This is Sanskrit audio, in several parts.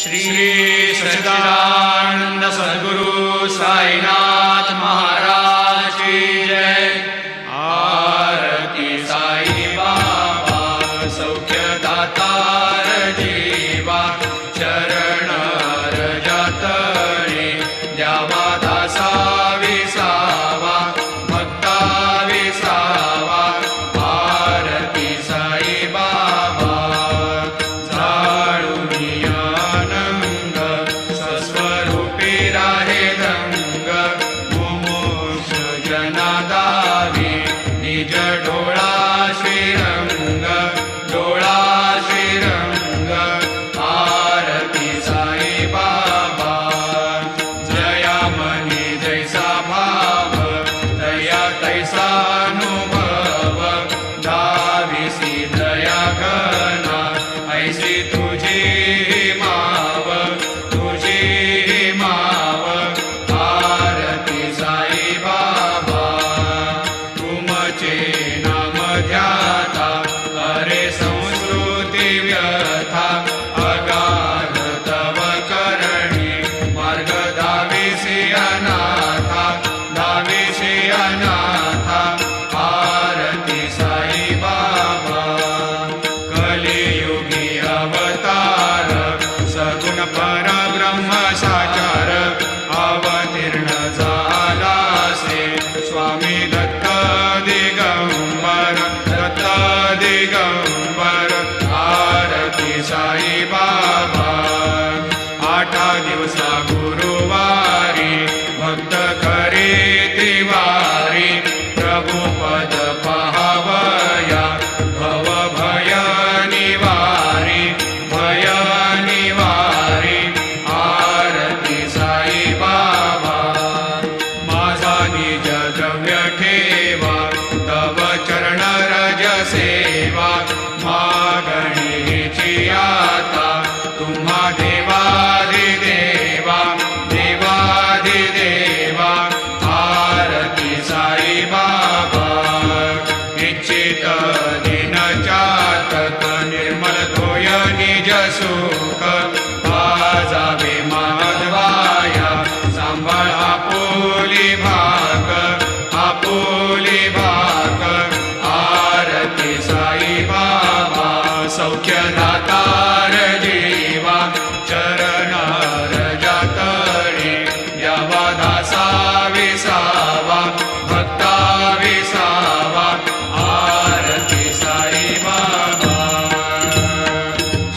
श्री सच्चिदानंद सद्गुरु साईनाथ महाराज की जय। आरती साई बाबा सौख्य दातार जीवा, चरण रजतळे द्यावा दासा विसावा, भक्ता विसावा। आरती साई बाबा निज डोळा श्रीरंग, डोळा श्रीरंग। आरती साई बाबा जया मनी जैसा भाव, दया तैसा अनुभव। धाविसी दया घना ऐसी तुझी माव, तुझी माव। आरती साई बाबा नाम ध्याता, अरे संस्कृती व्यथा। अगाध तव करणी मार्ग धाविसी अनाथा, धाविसी अनाथा। आरती साई बाबा कलियुगी अवतार, सगुण परब्रह्म साचार। अवतीर्ण झाला से स्वामी दत्त दिगंबर, दत्त दिगंबर। आरती साई बाबा आठा दिवसा गुरुवारी, भक्त करे तिवारी। प्रभु पद पाहावया भव भय निवारी, भय निवारी। आरती साई बाबा माझा निज द्रव्य ठेवा, तव चरण रज सेवा। मागणीची आता तुम्हा देवाधिदेवा, देवाधिदेवा। आरती साई बाबा इच्छित दिन चातक, निर्मल धोय निज सुख। वाजावे माधवाया सांभाळ आपुली भाग, आपुली भाग। आरती साई बाबा सौख्य दातार जीवा, चरण रजतळे द्यावा दासा विसावा, भक्ता विसावा। आरती साई बाबा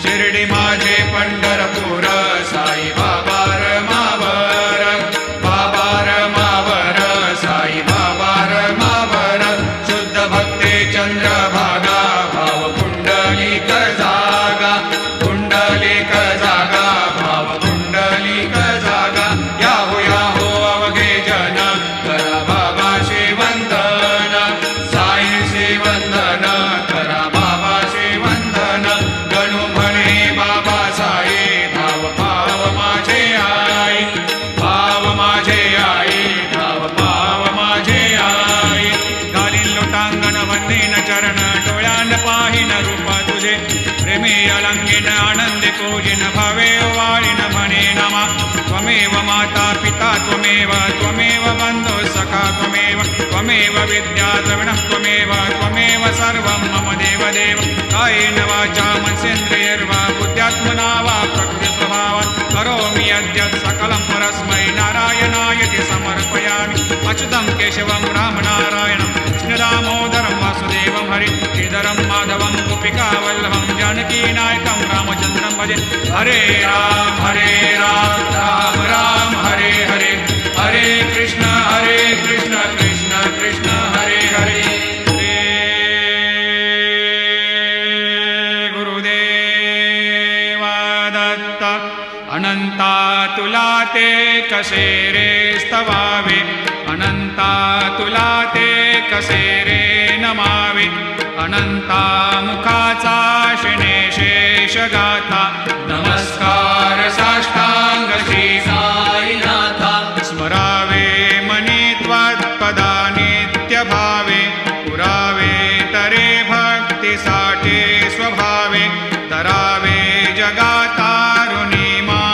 शिर्डी माझे पंढरपूर, साई बाबा रमावर, बाबा रमावर। साई बाबा रमावर शुद्ध भक्ते चंद्रभागा, भाव पुंडलिक जागा, पुंडलिक जागा। भाव पुंडलिक जागा। याहो याहो अवघे जन, करा बाबाशी वंदन, साईशी वंदन। करा बाबाशी वंदन, गणू म्हणे बाबा साई। भाव भाव माझे आई, भाव माझे आई, भाव भाव माझे आई। घालीन लोटांगण वंदीन चरण, डोळ्यान पाहिन रूप तुझे। प्रेमी अलंगिन आनंदी पूजिन, भावे वाळीन म्हणे नमा। त्वमेव माता पिता त्वमेव, त्वमेव बंधु सखा त्वमेव। त्वमेव विद्या द्रविणं त्वमेव, त्वमेव सर्वं मम देवदेव। कायेन वाचा मनसेन्द्रियैर्वा बुद्ध्यात्मना वा प्रकृति स्वभावात् करोमि यद्यत् सकलं परस्मै नारायणायति समर्पयामि। अच्युतं केशवं रामनारायणं कृष्णदामोदरं वासुदेवं हरि श्रीधरं माधवं गोपिकावल्लभं जानकीनायकं रामचन्द्रं भजे। हरे राम राम राम हरे हरे, हरे कृष्ण कृष्ण कृष्ण हरे हरे। गुरुदेवा दत्त अनंता तुला ते कसे रे स्तवावे, अनंता तुला ते कसे रे नमावे। अनंता मुखाचा शिणे शेष गाथा, नमस्कार साष्टांग श्री साईनाथा। स्मरावे मनी त्वत्पदा नित्य भावे, पुरावे तरे भक्तीसाठी स्वभावे। तरावे जगातारुणी मा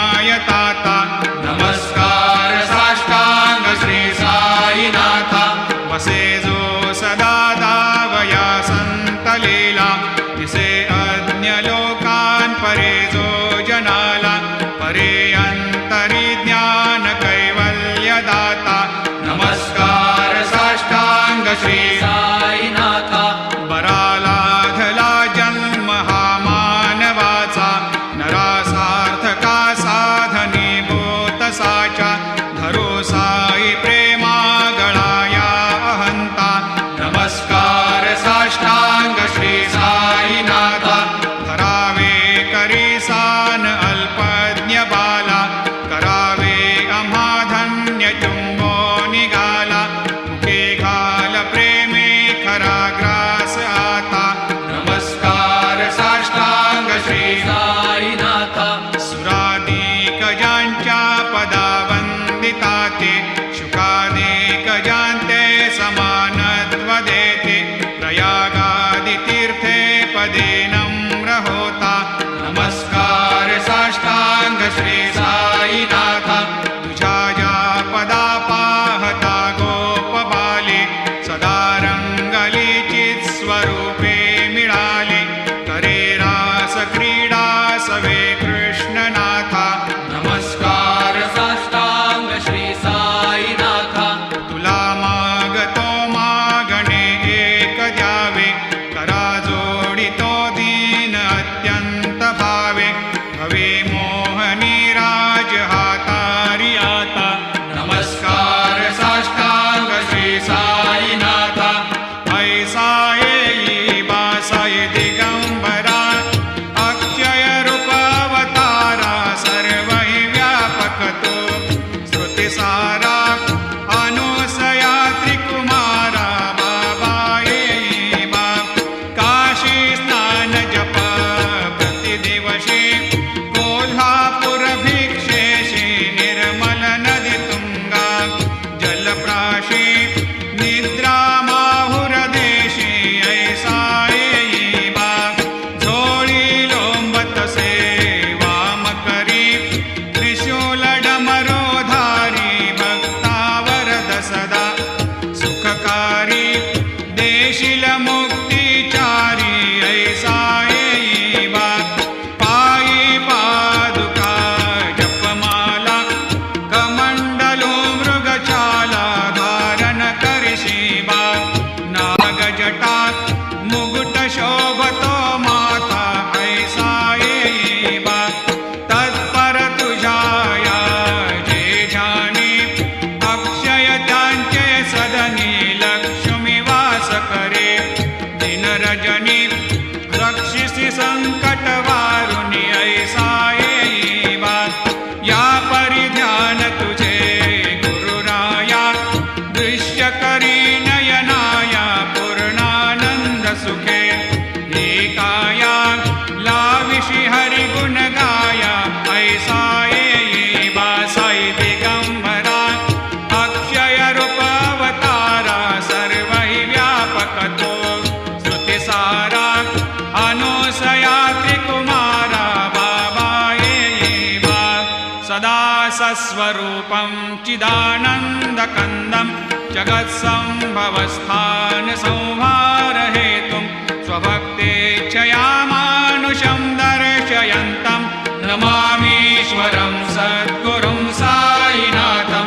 श्री साईनाथ तुझ्या या पदा पाहता गोपबाले सदा रंगली चित स्वरूपे मिळाले करे रास क्रीडा सवे कृष्णनाथा नमस्कार साष्टांग श्री साईनाथ तुला मागतो मागणे एक द्यावे करा जोडितो दीन अत्यंत भावे भवे मोहनी राज हातारी आता नमस्कार साष्टांग श्री साईनाथ ऐसा येई बासाई दिगंबरा अक्षय रूप अवतारा सर्व हि व्यापक तो श्रुतिसारा अनुसया त्रिकुमारा बाबा येई बा काशी स्नान जप प्रतिदिवशी कोल्हापुर भिक्षेशी निर्मल नदी तुंगा जलप्राशी निद्रा माहुर देशी ऐसा येई बा झोळी लोंबतसे वाम करी त्रिशूल डमरोधारी भक्तावरद सदा सुखकारी देशील मुक्तिचारी ऐसा येई बा पायी पादुका जपमाला कमंडलो मृगचाला धारण करशी बा नागजटा मुकुट शोभतो माथा ऐसा येई बा तत्पर तुझाया जे ध्यानी अक्षय त्यांचे सदनी लक्ष्मी वास करे दिन रजनी रक्षिसी संकट वारुणी ऐसा येई बा या परिध्यान तुझे गुरुराया दृश्य करी नयनाया पूर्णानंद सुखे एकाया लाविषि हरि गुण गाया ऐसा येई बा साई दिगंबरा अक्षय रूप अवतारा सर्व हि व्यापक तो श्रुतिसारा अनुसया त्रिकुमारा बाबा येई बा सदा सस्वरूपं चिदानन्दकन्दं जगत्सम्भवस्थान संहारहेतुं स्वभक्तेच्छया मानुषं दर्शयन्तं नमामीश्वरं सद्गुरुं साईनाथं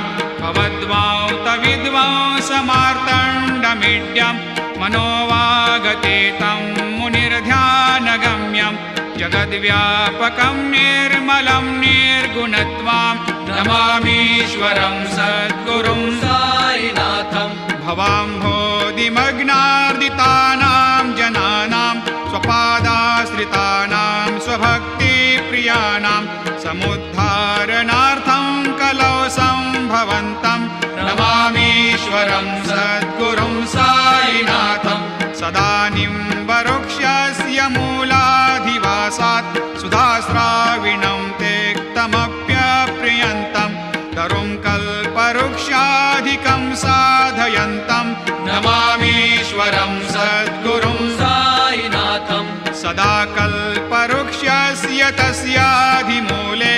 भवद्वांतविद्वांसमार्तण्डमीड्यं मनोवागतेतं मुनिर्ध्यानगम्यं जगद्व्यापकं निर्मलं निर्गुणत्वां नमामीश्वरं सद्गुरुं साईनाथं भवाम्भोधिमग्नार्दितानां जनानां स्वपादाश्रितानां स्वभक्तिप्रियाणां समुद्धारणार्थं कलौ सम्भवन्तं नमामीश्वरं सद्गुरुं साईनाथं सदा निम्बवृक्षस्य मूलाधिवासात् सुधास्राविणं तेक्तमप्यप्रियन्तं तरुं कल्पवृक्षाधिकं साधयन्तं नमामीश्वरं सद्गुरुं साईनाथं सदा कल्पवृक्षस्य तस्याधिमूले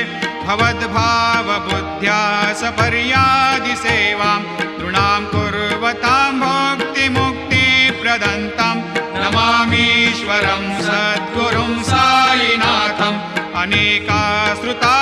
भवद्भावबुद्ध्या सपर्यादिसेवां नृणां कुर्वतां भोक्तिमुक्तिप्रदन्तं नमामीश्वरं सद्गुरुं साईनाथं अनेकाश्रुता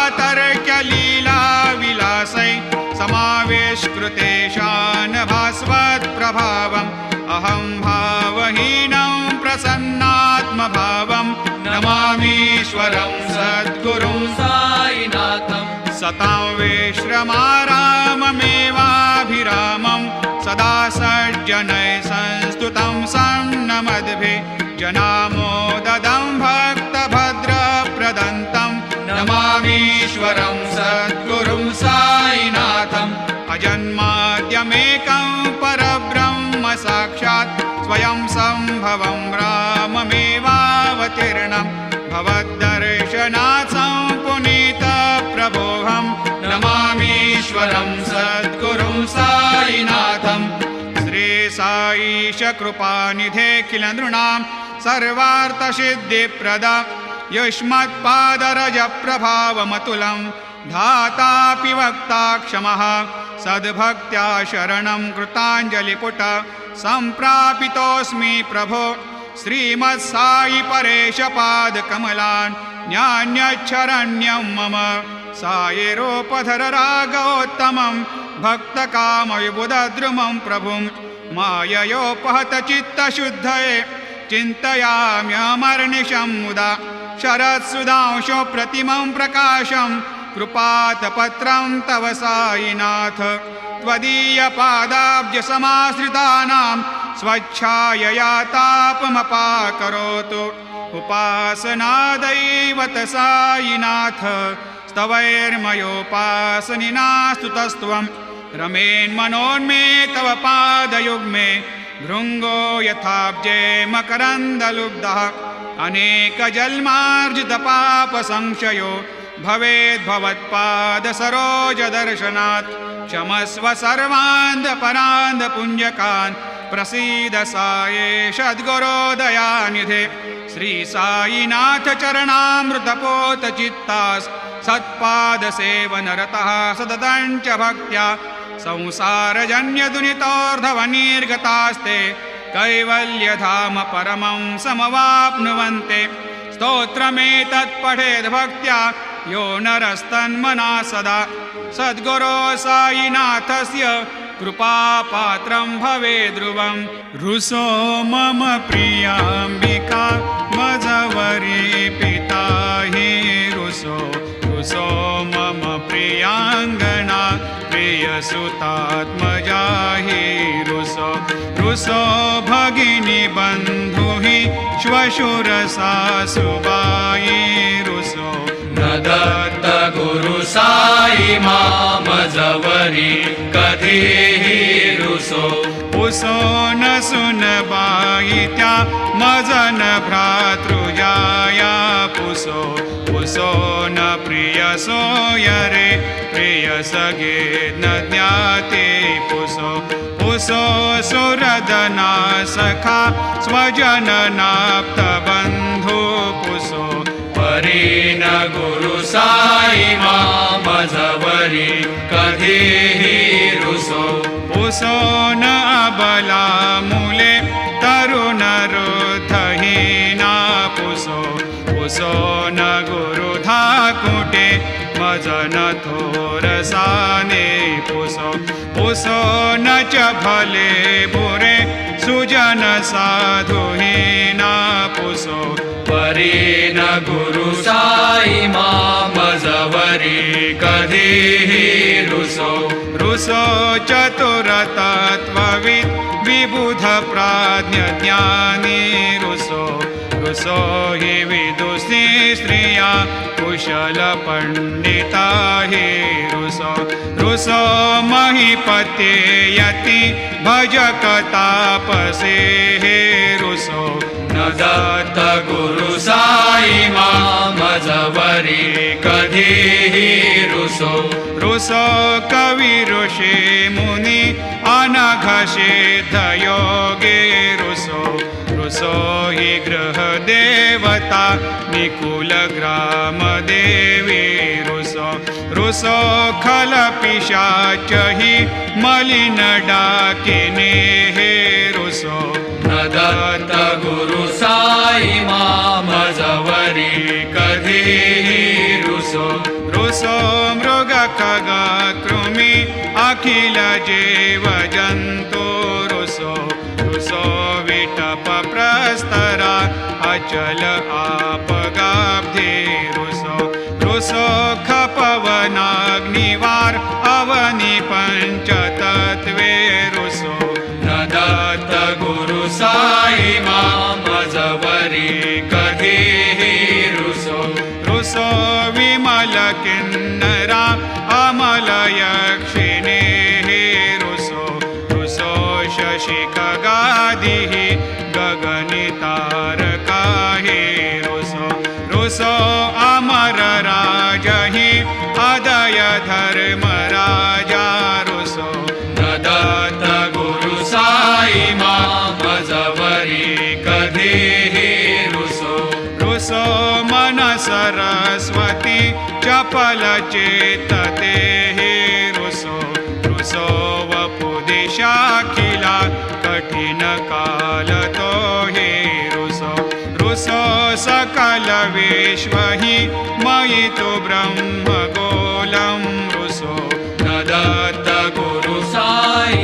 तर्क्यलीलाविलासै समावेशकृतेशान भास्वत्प्रभावम् अहं भावहीनं प्रसन्नात्मभावं नमामीश्वरं सद्गुरुं साईनाथं सतां विश्रमाराममेवाभिरामं सदा सज्जनैः संस्तुतं सन्नमद्भिः जनामोददं भक्तभद्रप्रदन्तं नमामीश्वरं सद्गुरुं साईनाथं अजन्माद्यमेकं परब्रह्म साक्षात् स्वयं सम्भवं राममेवावतीर्णं भवद्दर्शनात् पुनीतप्रभोऽहं नमामीश्वरं सद्गुरुं साईनाथं श्री साईश कृपानिधे किल नृणां सर्वार्थसिद्धिप्रद युष्मत्पादरजप्रभावमतुलं धातापि वक्ता क्षमः सद्भक्त्या शरणं कृताञ्जलिपुट सम्प्रापितोऽस्मि प्रभो श्रीमत्सायि परेशपादकमलान् न्यान्यच्छरण्यं मम सायिरोपधर रागोत्तमं भक्तकामविबुधद्रुमं प्रभुं माययोपहतचित्तशुद्धये चिन्तयाम्यमर्निशं मुदा शरत्सुधांशो प्रतिमं प्रकाशं कृपातपत्रं तव सायिनाथ त्वदीयपादाब्जसमाश्रितानां स्वच्छायया तापमपाकरोतु उपासनादैवत सायिनाथ स्तवैर्मयोपासनिना स्तुतस्त्वं रमेन्मनोन्मे तव पादयुग्मे भृङ्गो यथाब्जे मकरन्दलुब्धः अनेकजन्मार्जितपापसंशयो भवेद्भवत्पादसरोजदर्शनात् क्षमस्व सर्वान्धपरान्धपुञ्जकान् प्रसीद सायेश सद्गुरो दयानिधे श्रीसायिनाथ चरणामृतपोतचित्तास् सत्पादसेवनरतः सततं च भक्त्या संसारजन्यदुनितोर्धवनिर्गतास्ते कैवल्यधाम परमं समवाप्नुवन्ते स्तोत्रमेतत् पठेद् भक्त्या यो नरस्तन्मना सदा सद्गुरो सायिनाथस्य कृपापात्रं भवेद्ध्रुवं रुसो मम प्रियाम्बिका मजवरी पिता हि रुसो रुसो मम प्रियाङ्गना प्रियसुतात्मजा हि रुसो रुसो भगिनी बन्धु हि श्वशुरसासुबायि रुसो न दत्त गुरु साई मामजवरी कधीहि रुसो पुसो न सुनबाई त्या मजन भ्रातृजाया पुसो पुसो न प्रियसो यरे प्रियसगे न ज्ञाते पुसो पुसो सुरदना सखा स्वजननाप्तबन्धु पुसो परीन गुरु साई मामजवरी कधीहि रुसो पुसो न अबला मूले तरुणरुद्धहीना पुसो पुसो न गुरुधाकुटे मजन थोरसाने पुसो पुसो न च भले बुरे सुजन साधुहीना पुसो परीन गुरु साई मामजवरी कधीहि रुसो रुसो चतुरतत्त्वविद् विबुध प्राज्ञ ज्ञानी रुसो रुसो हि विदुषी स्त्रिया कुशल पंडिता हि रुसो रुसो महीपते यति भजक तापसे हे रुसो न दत्त गुरु साई मामजवरी कधीहि रुसो रुसो कवि ऋषि मुनि अनघसिद्ध योगे रुसो रुसो हि गृह देवता निकुल ग्राम देवी रुसो रुसो खल पिशाच हि मलिन डाकिने हे रुसो न दत्त गुरु साई मामजवरी कधीहि रुसो रुसो मृग खग कृमि अखिल जीव जन्तु रुसो रुसो विटप प्रस्तरा अचल आपगाब्धि रुसो रुसो खपवनाग्निवार अवनि पंचतत्वे रुसो न दत्त गुरु साई मामजवरी कधीहि रुसो रुसो विमल किन्नरा अमल यक्षिणे रुसो रुसो शशि खगादिः गगनितारका हि रुसो रुसो अमर राजहि अदय धर्मराजा रुसो न दत्त गुरु साई मामजवरी कधीहि रुसो रुसो मन सरस्वती चपलचेतते हि रुसो रुसो वपुदिशाखिला कठिन कालतो हि रुसो रुसो सकल विश्व हि मयि तु ब्रह्म गोलं रुसो न दत्त गुरु साई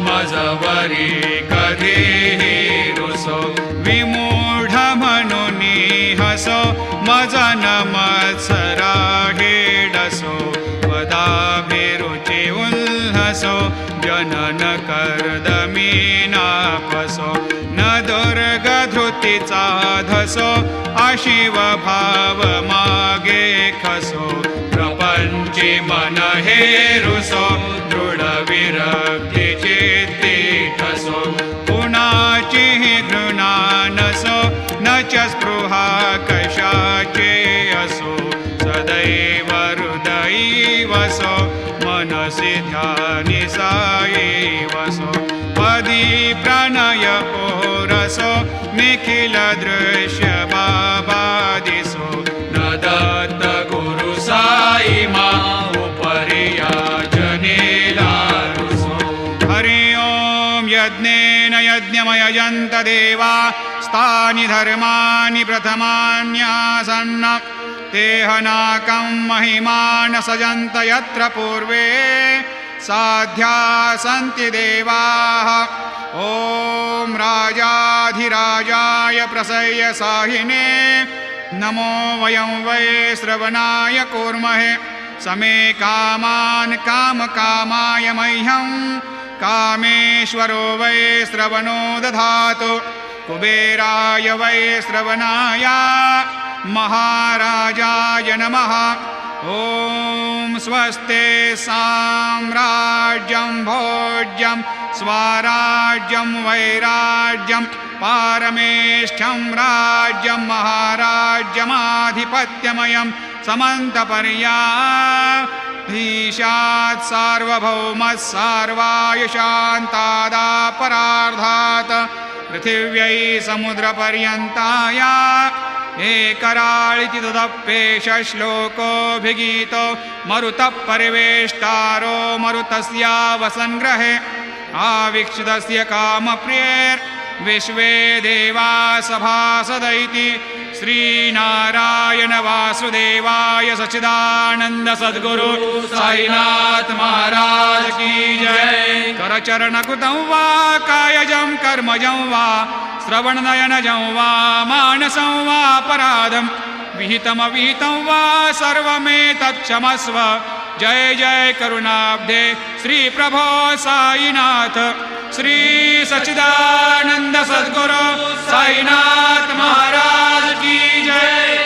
मजवरी कधीही रुसो विमूढ म्हणूनि हसो मजन मत्सरा हेडसो पदाभिरुचि उल्हसो जनन कर्दमी नापसो न दुर्गधृतीचा धसो अशिव भाव मागे खसो प्रपंची मन हे रुसो दृढ विरक्ती चित्ती ठसो कुणाची घृणा नसो न च स्पृहा कशाचे असो सदैव हृदयी वसो मनसि ध्यानि साई वसो पदी प्रणय ओरसो निखिल दृश्य बाबा दिसो न दत्त गुरु साई उपरि याचनेला रुसो हरि ओं यज्ञेन यज्ञमयजन्त देवा स्थानि धर्माणि प्रथमान्यासन्न तेहनाकं महिमान सजन्त यत्र पूर्वे साध्या सन्ति देवाः ॐ राजाधिराजाय प्रसह्य साहिने नमो वयं वै श्रवणाय कुर्महे समे कामान् कामकामाय मह्यं कामेश्वरो वै श्रवणो दधातु कुबेराय वै श्रवणाय महाराजाय नमः ॐ स्वस्ते साम्राज्यं भोज्यं स्वराज्यं वैराज्यं पारमेष्ठ्यं राज्यं महाराज्यमाधिपत्यमयं समन्तपर्याधीशात् सार्वभौमः सार्वायुषान्तादापरार्धात् पृथिव्यै समुद्रपर्यन्ताया एकराळिति तदप्येष श्लोकोऽभिगीतो मरुतः परिवेष्टारो मरुतस्या वसन्ग्रहे आवीक्षितस्य कामप्रियैर्विश्वे देवा सभासदैति श्रीनारायण वासुदेवाय सच्चिदानंद सद्गुरु साईनाथ महाराज की जय। करचरणकृतं वा कायजं कर्मजं वा श्रवणनयनजं वा मानसं वा अपराधं विहितमविहितं वा सर्वमेतत्क्षमस्व। जय जय करुणाब्धे श्री प्रभो साईनाथ श्री सच्चिदानंद सद्गुरु साईनाथ महाराज की जय।